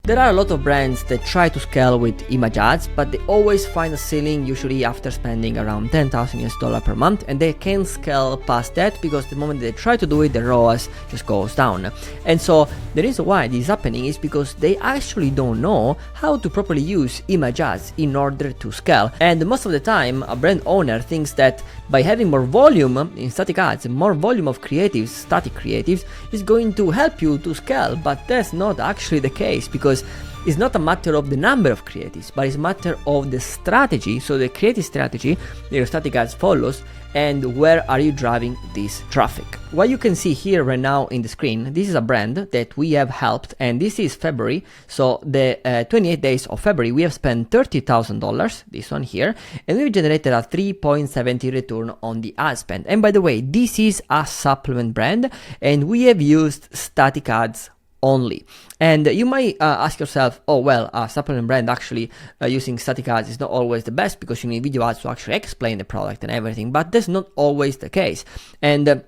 There are a lot of brands that try to scale with image ads, but they always find a ceiling usually after spending around $10,000 per month, and they can't scale past that because the moment they try to do it, the ROAS just goes down. And so the reason why this is happening is because they actually don't know how to properly use image ads in order to scale. And most of the time, a brand owner thinks that by having more volume in static ads, more volume of creatives, static creatives, is going to help you to scale, but that's not actually the case, because it's not a matter of the number of creatives, but it's a matter of the strategy, so the creative strategy that your static ads follows, and where are you driving this traffic. What you can see here right now in the screen, this is a brand that we have helped, and this is February, so the 28 days of February we have spent $30,000, this one here, and we've generated a 3.70 return on the ad spend. And by the way, this is a supplement brand, and we have used static ads only. And you might ask yourself, oh well, a supplement brand actually using static ads is not always the best because you need video ads to actually explain the product and everything, but that's not always the case. And a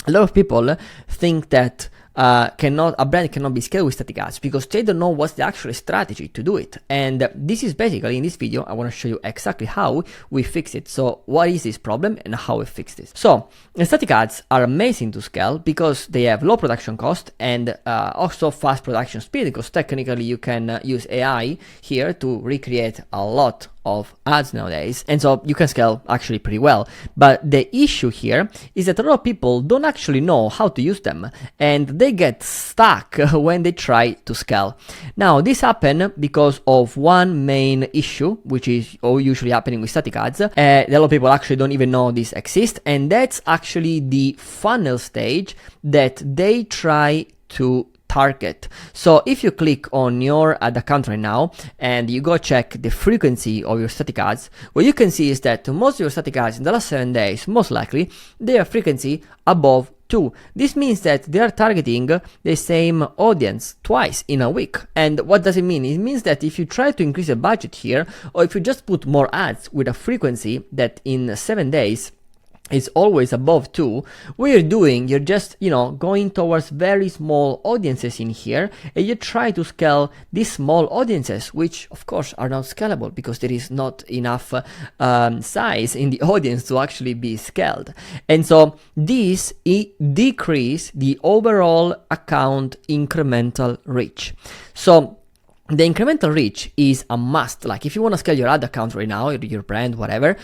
lot of people think that a brand cannot be scaled with static ads because they don't know what's the actual strategy to do it. And this is basically, in this video, I want to show you exactly how we fix it. So what is this problem and how we fix this? So static ads are amazing to scale because they have low production cost and also fast production speed, because technically you can use AI here to recreate a lot of ads nowadays, and so you can scale actually pretty well. But the issue here is that a lot of people don't actually know how to use them, and they get stuck when they try to scale. Now this happens because of one main issue, which is usually happening with static ads. A lot of people actually don't even know this exists, and that's actually the funnel stage that they try to target. So if you click on your ad account right now and you go check the frequency of your static ads, what you can see is that most of your static ads in the last 7 days, most likely, they have frequency above 2. This means that they are targeting the same audience twice in a week. And what does it mean? It means that if you try to increase the budget here, or if you just put more ads with a frequency that in 7 days is always above 2, what you're doing, you're just, going towards very small audiences in here, and you try to scale these small audiences, which of course are not scalable because there is not enough size in the audience to actually be scaled. And so this decrease the overall account incremental reach. So the incremental reach is a must. Like if you want to scale your ad account right now, your brand, whatever,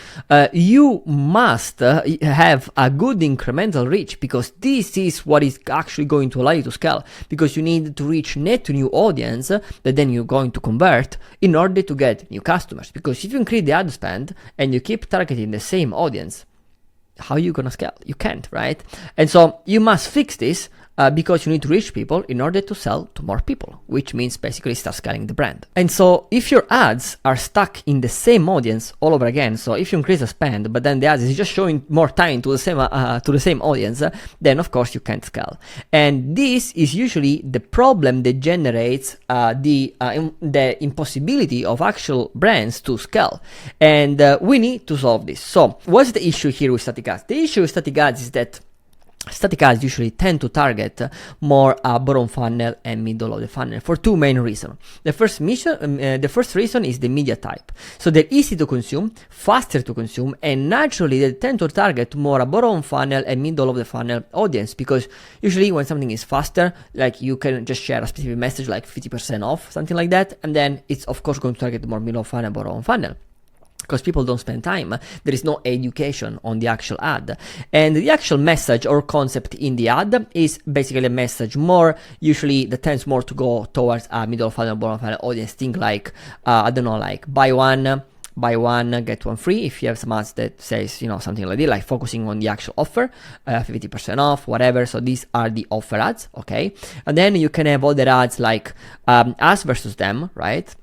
you must have a good incremental reach, because this is what is actually going to allow you to scale, because you need to reach net new audience that then you're going to convert in order to get new customers. Because if you increase the ad spend and you keep targeting the same audience, how are you gonna scale? You can't, right? And so you must fix this because you need to reach people in order to sell to more people, which means basically start scaling the brand. And so if your ads are stuck in the same audience all over again, so if you increase the spend, but then the ads is just showing more time to the same audience, then of course you can't scale. And this is usually the problem that generates the impossibility of actual brands to scale. And we need to solve this. So what's the issue here with static ads? The issue with static ads is that static ads usually tend to target more bottom funnel and middle of the funnel for two main reasons. The first reason is the media type. So they're easy to consume, faster to consume, and naturally they tend to target more a bottom funnel and middle of the funnel audience, because usually when something is faster, like you can just share a specific message like 50% off, something like that, and then it's of course going to target more middle funnel, bottom funnel, because people don't spend time. There is no education on the actual ad. And the actual message or concept in the ad is basically a message more, usually that tends more to go towards a middle funnel, bottom funnel audience. Think like, like buy one, get one free. If you have some ads that says, something like that, like focusing on the actual offer, 50% off, whatever. So these are the offer ads, okay? And then you can have other ads like us versus them, right?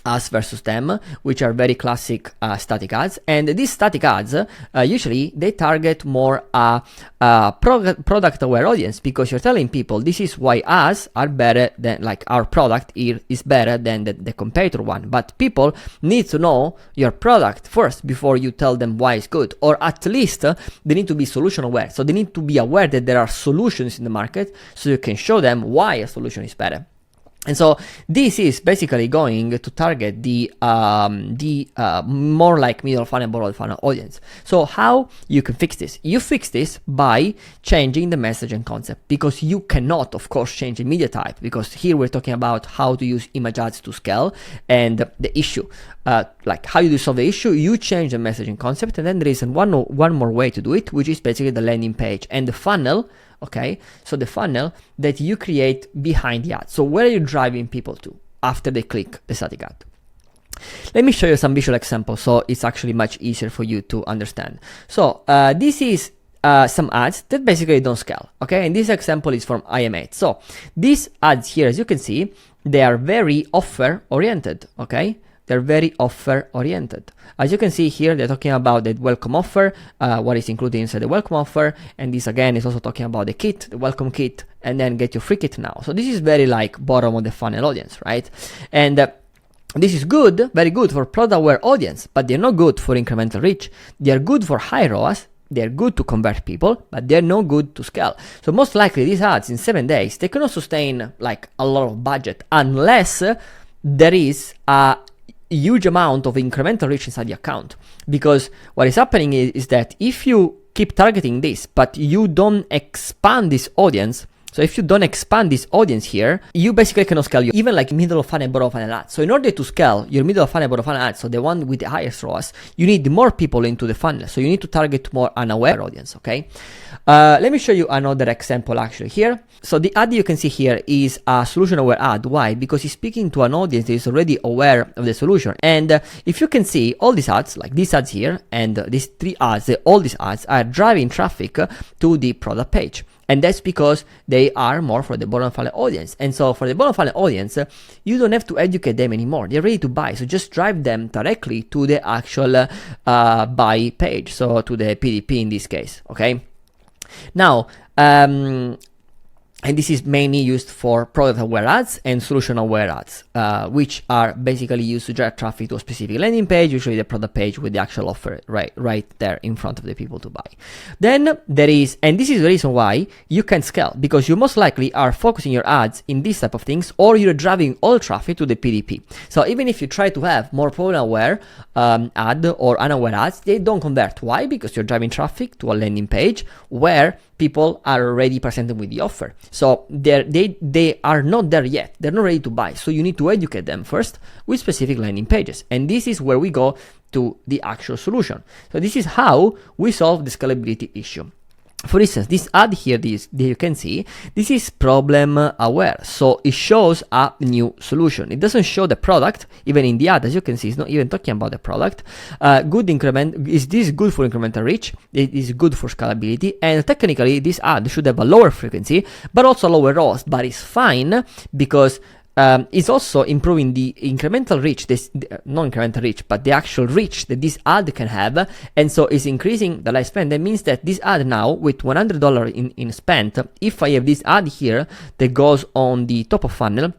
Us versus them, which are very classic static ads. And these static ads usually they target more product aware audience, because you're telling people this is why us are better than, like, our product is better than the competitor one. But people need to know your product first before you tell them why it's good, or at least they need to be solution aware. So they need to be aware that there are solutions in the market, so you can show them why a solution is better. And so this is basically going to target the more like middle funnel, bottom funnel audience. So how you can fix this? You fix this by changing the message and concept, because you cannot, of course, change the media type, because here we're talking about how to use image ads to scale, and the issue, like how you solve the issue, you change the message and concept, and then there is one more way to do it, which is basically the landing page and the funnel. Okay, so the funnel that you create behind the ad. So where are you driving people to after they click the static ad? Let me show you some visual examples, so it's actually much easier for you to understand. So this is some ads that basically don't scale. Okay, and this example is from IM8. So these ads here, as you can see, they are very offer oriented. Okay, they're very offer oriented. As you can see here, they're talking about the welcome offer, what is included inside the welcome offer, and this again is also talking about the kit, the welcome kit, and then get your free kit now. So this is very like bottom of the funnel audience, right? And this is good, very good for product aware audience, but they're not good for incremental reach. They're good for high ROAS. They're good to convert people, but they're not good to scale. So most likely these ads in 7 days, they cannot sustain like a lot of budget unless there is a huge amount of incremental reach inside the account. Because what is happening is that if you keep targeting this, but you don't expand this audience, so if you don't expand this audience here, you basically cannot scale your even like middle of funnel, bottom of funnel ads. So in order to scale your middle of funnel, bottom of funnel ads, so the one with the highest ROAS, you need more people into the funnel. So you need to target more unaware audience, okay? Let me show you another example actually here. So the ad you can see here is a solution aware ad. Why? Because it's speaking to an audience that is already aware of the solution. And if you can see all these ads, like these ads here, and these three ads, all these ads are driving traffic to the product page. And that's because they are more for the bottom funnel audience. And so for the bottom funnel audience, you don't have to educate them anymore. They're ready to buy. So just drive them directly to the actual buy page. So to the PDP in this case, okay? Now, and this is mainly used for product aware ads and solution aware ads, which are basically used to drive traffic to a specific landing page, usually the product page with the actual offer right there in front of the people to buy. Then there is, and this is the reason why you can scale, because you most likely are focusing your ads in these type of things, or you're driving all traffic to the PDP. So even if you try to have more problem aware ad or unaware ads, they don't convert. Why? Because you're driving traffic to a landing page where people are already presented with the offer. So they are not there yet. They're not ready to buy. So you need to educate them first with specific landing pages. And this is where we go to the actual solution. So this is how we solve the scalability issue. For instance, this ad here, that you can see, this is problem aware. So it shows a new solution. It doesn't show the product, even in the ad, as you can see, it's not even talking about the product. Good increment, is this good for incremental reach? It is good for scalability. And technically, this ad should have a lower frequency, but also lower ROAS, but it's fine because it's also improving the incremental reach, not incremental reach, but the actual reach that this ad can have, and so it's increasing the lifespan. That means that this ad now, with $100 in spent, if I have this ad here that goes on the top of funnel,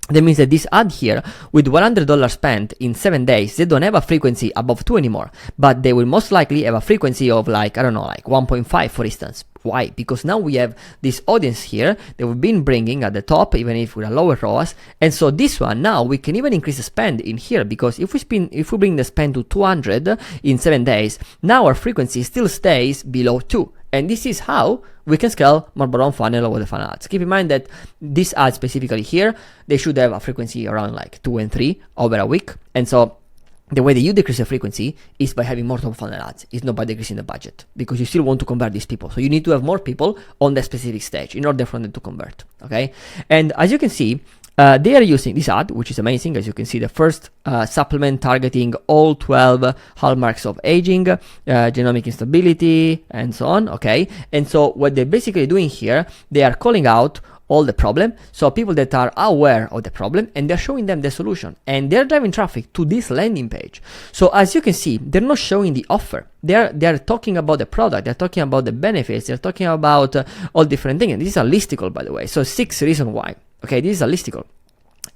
that means that this ad here, with $100 spent in 7 days, they don't have a frequency above 2 anymore, but they will most likely have a frequency of like, I don't know, like 1.5 for instance. Why? Because now we have this audience here that we've been bringing at the top, even if with a lower ROAS. And so this one, now we can even increase the spend in here, because if we bring the spend to 200 in 7 days, now our frequency still stays below 2. And this is how we can scale more bottom funnel over the funnel ads. Keep in mind that this ad specifically here, they should have a frequency around like 2 and 3 over a week. And so the way that you decrease the frequency is by having more top funnel ads. It's not by decreasing the budget, because you still want to convert these people. So you need to have more people on that specific stage in order for them to convert. Okay. And as you can see, they are using this ad, which is amazing. As you can see, the first supplement targeting all 12 hallmarks of aging, genomic instability, and so on. Okay. And so what they're basically doing here, they are calling out all the problem. So people that are aware of the problem, and they're showing them the solution, and they're driving traffic to this landing page. So as you can see, they're not showing the offer. They're talking about the product. They're talking about the benefits. They're talking about all different things. And this is a listicle, by the way. So 6 reasons why. Okay, this is a listicle.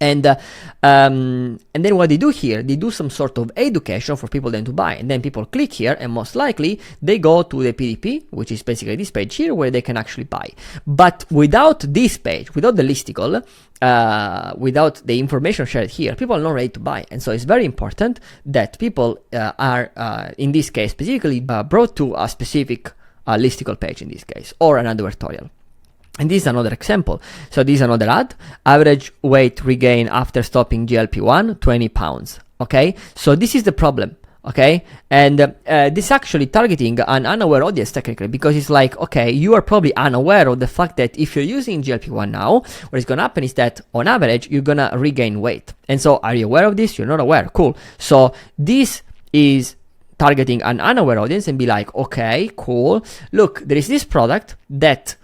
And then what they do here, they do some sort of education for people then to buy, and then people click here, and most likely they go to the PDP, which is basically this page here, where they can actually buy. But without this page, without the listicle, without the information shared here, people are not ready to buy. And so it's very important that people are, in this case specifically, brought to a specific listicle page in this case, or an advertorial. And this is another example. So this is another ad. Average weight regain after stopping GLP-1, 20 pounds. Okay, so this is the problem. Okay, and this is actually targeting an unaware audience technically, because it's like, okay, you are probably unaware of the fact that if you're using GLP-1 now, what is going to happen is that on average you're going to regain weight. And so are you aware of this? You're not aware. Cool. So this is targeting an unaware audience and be like, okay, cool. Look, there is this product that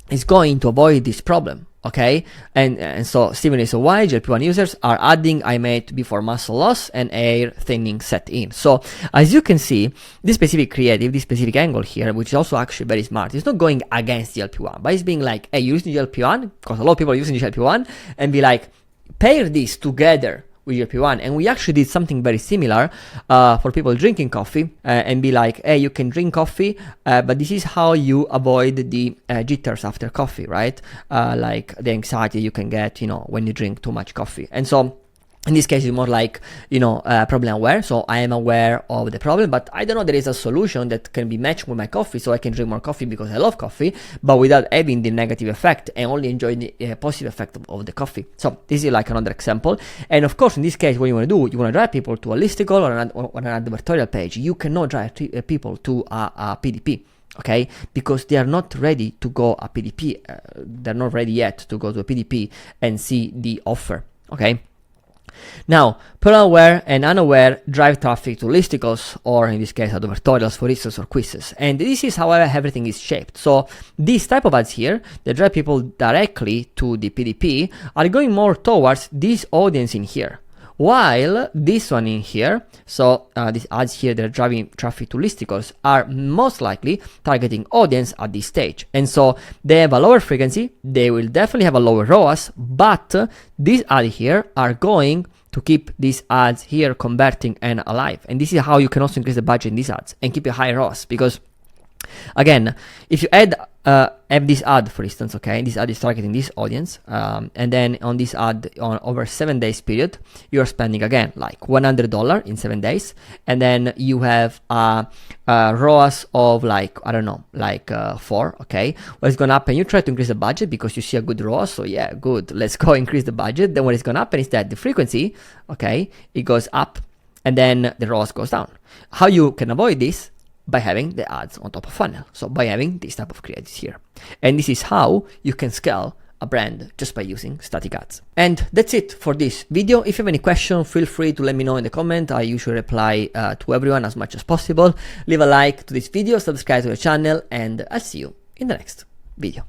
is going to avoid this problem, okay? And so Steven is why GLP-1 users are adding IMA before muscle loss and hair thinning set in. So as you can see, this specific creative, this specific angle here, which is also actually very smart, it's not going against GLP-1, but it's being like, hey, you're using GLP-1, because a lot of people are using GLP-1, and be like, pair this together with GLP-1. And we actually did something very similar for people drinking coffee, and be like, hey, you can drink coffee, but this is how you avoid the jitters after coffee, right? Like the anxiety you can get, you know, when you drink too much coffee. And so in this case, it's more like, you know, problem aware. So I am aware of the problem, but I don't know there is a solution that can be matched with my coffee, so I can drink more coffee because I love coffee, but without having the negative effect, and only enjoy the positive effect of the coffee. So this is like another example. And of course, in this case, what you want to do, you want to drive people to a listicle or an advertorial page. You cannot drive people to a PDP. Okay, because they are not ready to go a PDP. They're not ready yet to go to a PDP and see the offer. Okay. Now, aware and unaware drive traffic to listicles, or in this case advertorials, for instance, or quizzes. And this is how everything is shaped. So these type of ads here that drive people directly to the PDP are going more towards this audience in here. While this one in here, so these ads here that are driving traffic to listicles, are most likely targeting audience at this stage. And so they have a lower frequency, they will definitely have a lower ROAS, but these ads here are going to keep these ads here converting and alive. And this is how you can also increase the budget in these ads and keep a high ROAS, because again, if you have this ad, for instance, okay, this ad is targeting this audience, and then on this ad, on over 7 days period, you're spending again like $100 in 7 days, and then you have a ROAS of like, I don't know, like 4, okay. What's gonna happen? You try to increase the budget because you see a good ROAS, so yeah, good, let's go increase the budget. Then what is gonna happen is that the frequency, okay, it goes up, and then the ROAS goes down. How you can avoid this? By having the ads on top of funnel. So by having this type of creatives here. And this is how you can scale a brand just by using static ads. And that's it for this video. If you have any question, feel free to let me know in the comment. I usually reply to everyone as much as possible. Leave a like to this video, subscribe to the channel, and I'll see you in the next video.